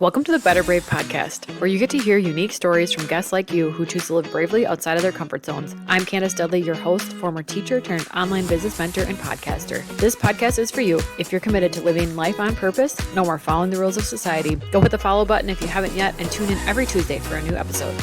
Welcome to the Better Brave podcast, where you get to hear unique stories from guests like you who choose to live bravely outside of their comfort zones. I'm Candace Dudley, your host, former teacher turned online business mentor and podcaster. This podcast is for you if you're committed to living life on purpose, no more following the rules of society. Go hit the follow button if you haven't yet, and tune in every Tuesday for a new episode.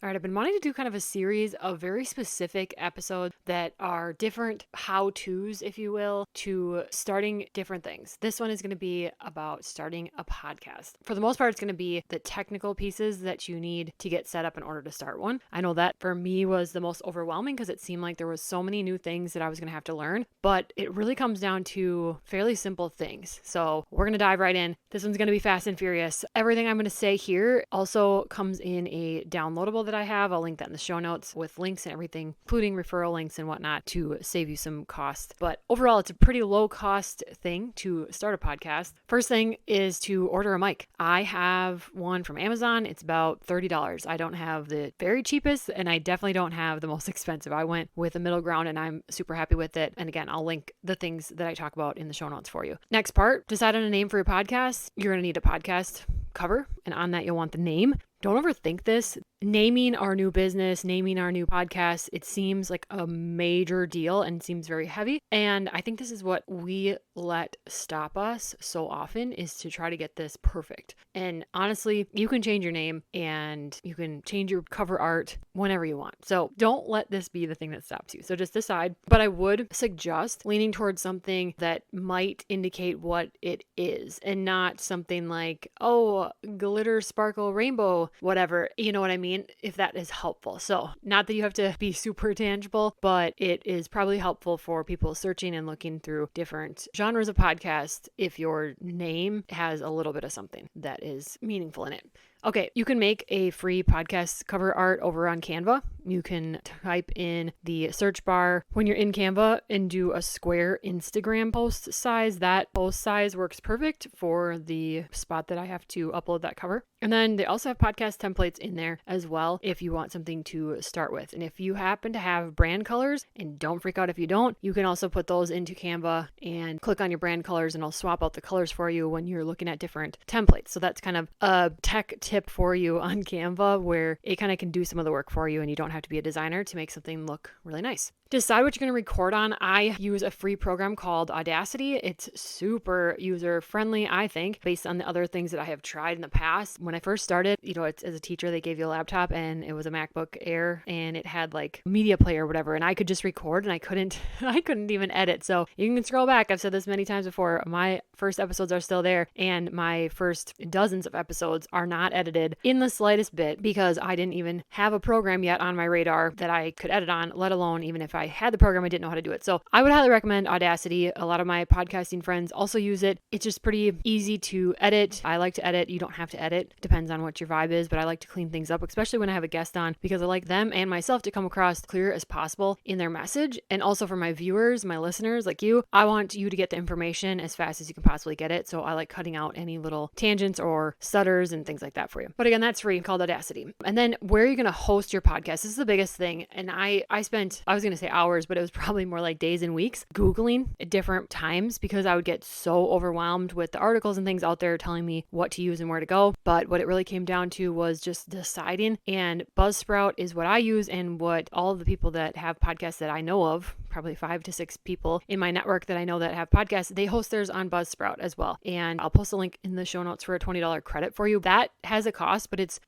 All right, I've been wanting to do kind of a series of very specific episodes that are different how-tos, if you will, to starting different things. This one is going to be about starting a podcast. For the most part, it's going to be the technical pieces that you need to get set up in order to start one. I know that for me was the most overwhelming because it seemed like there was so many new things that I was going to have to learn, but it really comes down to fairly simple things. So we're going to dive right in. This one's going to be fast and furious. Everything I'm going to say here also comes in a downloadable that I have. I'll link that in the show notes with links and everything, including referral links and whatnot to save you some cost. But overall, it's a pretty low cost thing to start a podcast. First thing is to order a mic. I have one from Amazon. It's about $30. I don't have the very cheapest and I definitely don't have the most expensive. I went with a middle ground and I'm super happy with it. And again, I'll link the things that I talk about in the show notes for you. Next part, decide on a name for your podcast. You're going to need a podcast cover, and on that you'll want the name. Don't overthink this. Naming our new business, naming our new podcast, it seems like a major deal and seems very heavy. And I think this is what we let stop us so often, is to try to get this perfect. And honestly, you can change your name and you can change your cover art whenever you want. So don't let this be the thing that stops you. So just decide. But I would suggest leaning towards something that might indicate what it is and not something like, oh, glitter, sparkle, rainbow, whatever. You know what I mean? If that is helpful. So not that you have to be super tangible, but it is probably helpful for people searching and looking through different genres of podcasts if your name has a little bit of something that is meaningful in it. Okay, you can make a free podcast cover art over on Canva. You can type in the search bar when you're in Canva and do a square Instagram post size. That post size works perfect for the spot that I have to upload that cover. And then they also have podcast templates in there as well if you want something to start with. And if you happen to have brand colors, and don't freak out if you don't, you can also put those into Canva and click on your brand colors and I'll swap out the colors for you when you're looking at different templates. So that's kind of a tech tip for you on Canva where it kind of can do some of the work for you and you don't have to be a designer to make something look really nice. Decide what you're going to record on. I use a free program called Audacity. It's super user friendly, I think, based on the other things that I have tried in the past. When I first started, as a teacher, they gave you a laptop and it was a MacBook Air and it had like media player or whatever. And I could just record and I couldn't even edit. So you can scroll back. I've said this many times before. My first episodes are still there and my first dozens of episodes are not edited in the slightest bit because I didn't even have a program yet on my radar that I could edit on, let alone even if I had the program, I didn't know how to do it. So I would highly recommend Audacity. A lot of my podcasting friends also use it. It's just pretty easy to edit. I like to edit. You don't have to edit. Depends on what your vibe is, but I like to clean things up, especially when I have a guest on, because I like them and myself to come across clear as possible in their message. And also for my viewers, my listeners like you, I want you to get the information as fast as you can possibly get it. So I like cutting out any little tangents or stutters and things like that for you. But again, that's free, called Audacity. And then where are you going to host your podcast? This is the biggest thing. And I was going to say hours, but it was probably more like days and weeks Googling at different times because I would get so overwhelmed with the articles and things out there telling me what to use and where to go. But what it really came down to was just deciding, and Buzzsprout is what I use and what all of the people that have podcasts that I know of, probably 5 to 6 people in my network that I know that have podcasts, they host theirs on Buzzsprout as well. And I'll post a link in the show notes for a $20 credit for you. That has a cost, but it's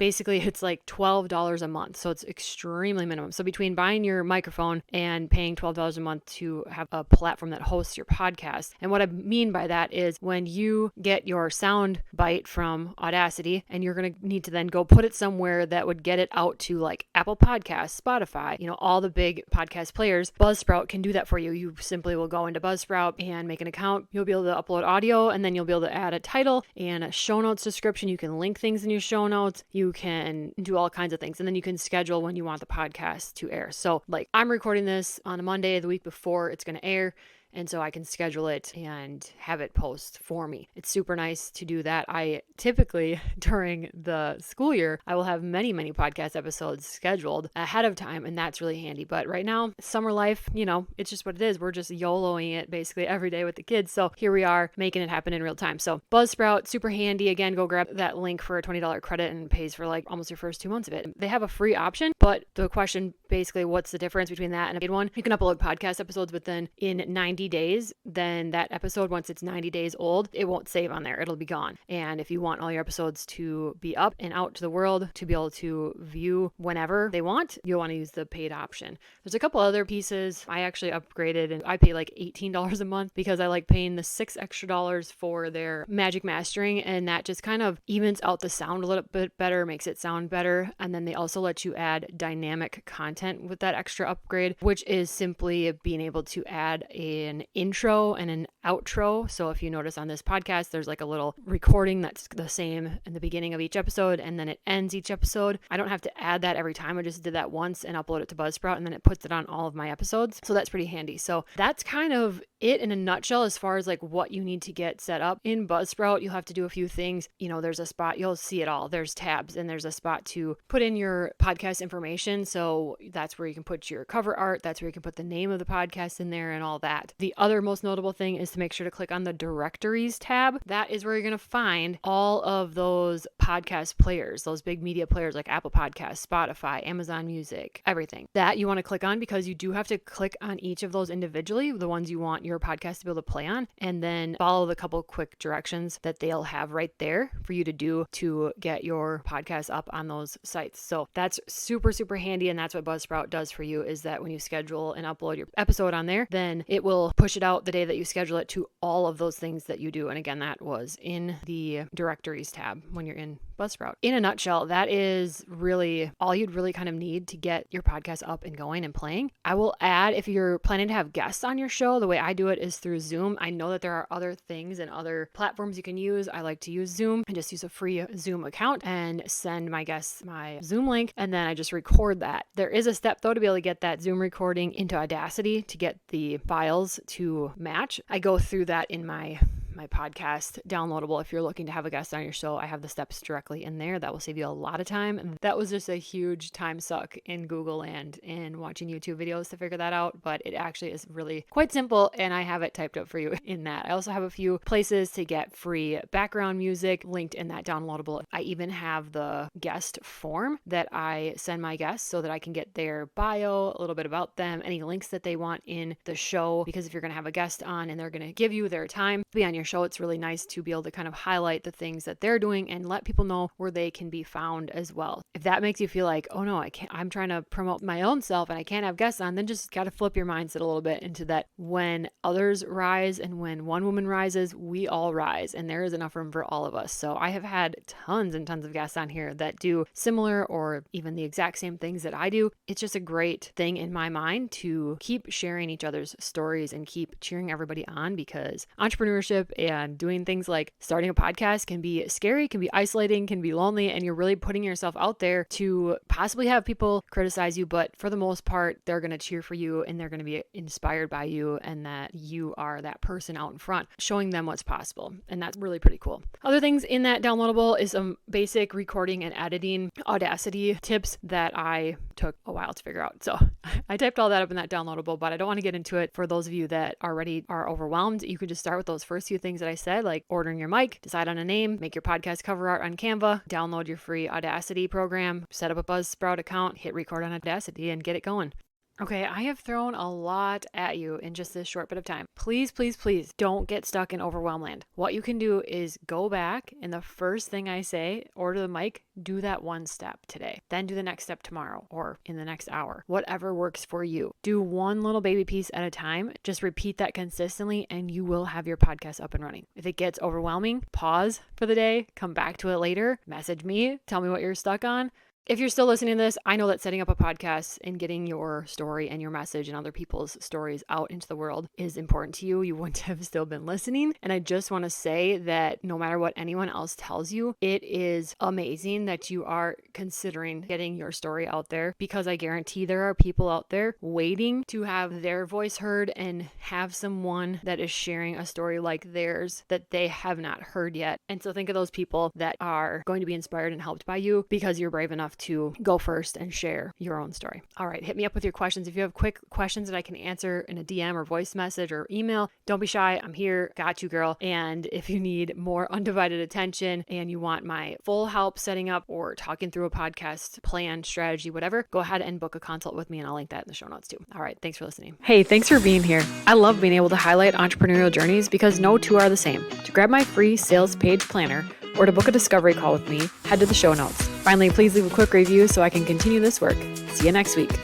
like $12 a month. So it's extremely minimum. So between buying your microphone and paying $12 a month to have a platform that hosts your podcast. And what I mean by that is when you get your sound bite from Audacity and you're going to need to then go put it somewhere that would get it out to like Apple Podcasts, Spotify, all the big podcast players, Buzzsprout can do that for you. You simply will go into Buzzsprout and make an account. You'll be able to upload audio and then you'll be able to add a title and a show notes description. You can link things in your show notes. You can do all kinds of things. And then you can schedule when you want the podcast to air. So like I'm recording this on a Monday, the week before it's going to air. And so I can schedule it and have it post for me. It's super nice to do that. I typically, during the school year, I will have many, many podcast episodes scheduled ahead of time, and that's really handy. But right now, summer life, it's just what it is. We're just YOLOing it basically every day with the kids. So here we are making it happen in real time. So Buzzsprout, super handy. Again, go grab that link for a $20 credit and it pays for like almost your first 2 months of it. They have a free option, but the question basically, what's the difference between that and a paid one? You can upload podcast episodes, but then in 90 days, then that episode, once it's 90 days old, it won't save on there. It'll be gone. And if you want all your episodes to be up and out to the world, to be able to view whenever they want, you'll want to use the paid option. There's a couple other pieces. I actually upgraded and I pay like $18 a month because I like paying the $6 extra for their magic mastering, and that just kind of evens out the sound a little bit better, makes it sound better. And then they also let you add dynamic content with that extra upgrade, which is simply being able to add an intro and an outro. So if you notice on this podcast, there's like a little recording that's the same in the beginning of each episode, and then it ends each episode. I don't have to add that every time. I just did that once and upload it to Buzzsprout, and then it puts it on all of my episodes. So that's pretty handy. So that's kind of it in a nutshell as far as like what you need to get set up. In Buzzsprout, you'll have to do a few things. There's a spot, you'll see it all. There's tabs, and there's a spot to put in your podcast information. So that's where you can put your cover art. That's where you can put the name of the podcast in there and all that. The other most notable thing is to make sure to click on the directories tab. That is where you're going to find all of those podcast players, those big media players like Apple Podcasts, Spotify, Amazon Music, everything. That you want to click on because you do have to click on each of those individually, the ones you want your podcast to be able to play on, and then follow the couple quick directions that they'll have right there for you to do to get your podcast up on those sites. So that's super, super handy. And that's what Buzzsprout does for you, is that when you schedule and upload your episode on there, then it will push it out the day that you schedule it to all of those things that you do. And again, that was in the directories tab when you're in Buzzsprout. In a nutshell, that is really all you'd really kind of need to get your podcast up and going and playing. I will add, if you're planning to have guests on your show, the way I do it is through Zoom. I know that there are other things and other platforms you can use. I like to use Zoom and just use a free Zoom account and send my guests my Zoom link, and then I just record that. There is a step though to be able to get that Zoom recording into Audacity to get the files to match. I go through that in my podcast downloadable. If you're looking to have a guest on your show, I have the steps directly in there. That will save you a lot of time. That was just a huge time suck in Google land and watching YouTube videos to figure that out, but it actually is really quite simple, and I have it typed up for you in that. I also have a few places to get free background music linked in that downloadable. I even have the guest form that I send my guests so that I can get their bio, a little bit about them, any links that they want in the show, because if you're going to have a guest on and they're going to give you their time to be on your show, it's really nice to be able to kind of highlight the things that they're doing and let people know where they can be found as well. If that makes you feel like, oh no, I can't, I'm trying to promote my own self and I can't have guests on, then just got to flip your mindset a little bit into that when others rise and when one woman rises, we all rise, and there is enough room for all of us. So I have had tons and tons of guests on here that do similar or even the exact same things that I do. It's just a great thing in my mind to keep sharing each other's stories and keep cheering everybody on, because entrepreneurship and doing things like starting a podcast can be scary, can be isolating, can be lonely, and you're really putting yourself out there to possibly have people criticize you, but for the most part, they're going to cheer for you and they're going to be inspired by you, and that you are that person out in front, showing them what's possible. And that's really pretty cool. Other things in that downloadable is some basic recording and editing Audacity tips that I took a while to figure out. So I typed all that up in that downloadable, but I don't want to get into it. For those of you that already are overwhelmed, you could just start with those first few things that I said, like ordering your mic, decide on a name, make your podcast cover art on Canva, download your free Audacity program, set up a Buzzsprout account, hit record on Audacity, and get it going. Okay, I have thrown a lot at you in just this short bit of time. Please, please, please don't get stuck in overwhelm land. What you can do is go back, and the first thing I say, order the mic, do that one step today. Then do the next step tomorrow or in the next hour. Whatever works for you. Do one little baby piece at a time. Just repeat that consistently, and you will have your podcast up and running. If it gets overwhelming, pause for the day, come back to it later, message me, tell me what you're stuck on. If you're still listening to this, I know that setting up a podcast and getting your story and your message and other people's stories out into the world is important to you. You wouldn't have still been listening. And I just want to say that no matter what anyone else tells you, it is amazing that you are considering getting your story out there, because I guarantee there are people out there waiting to have their voice heard and have someone that is sharing a story like theirs that they have not heard yet. And so think of those people that are going to be inspired and helped by you because you're brave enough to go first and share your own story. All right, hit me up with your questions. If you have quick questions that I can answer in a DM or voice message or email, don't be shy. I'm here. Got you, girl. And if you need more undivided attention and you want my full help setting up or talking through a podcast plan, strategy, whatever, go ahead and book a consult with me, and I'll link that in the show notes too. All right, thanks for listening. Hey, thanks for being here. I love being able to highlight entrepreneurial journeys because no two are the same. To grab my free sales page planner or to book a discovery call with me, head to the show notes. Finally, please leave a quick review so I can continue this work. See you next week.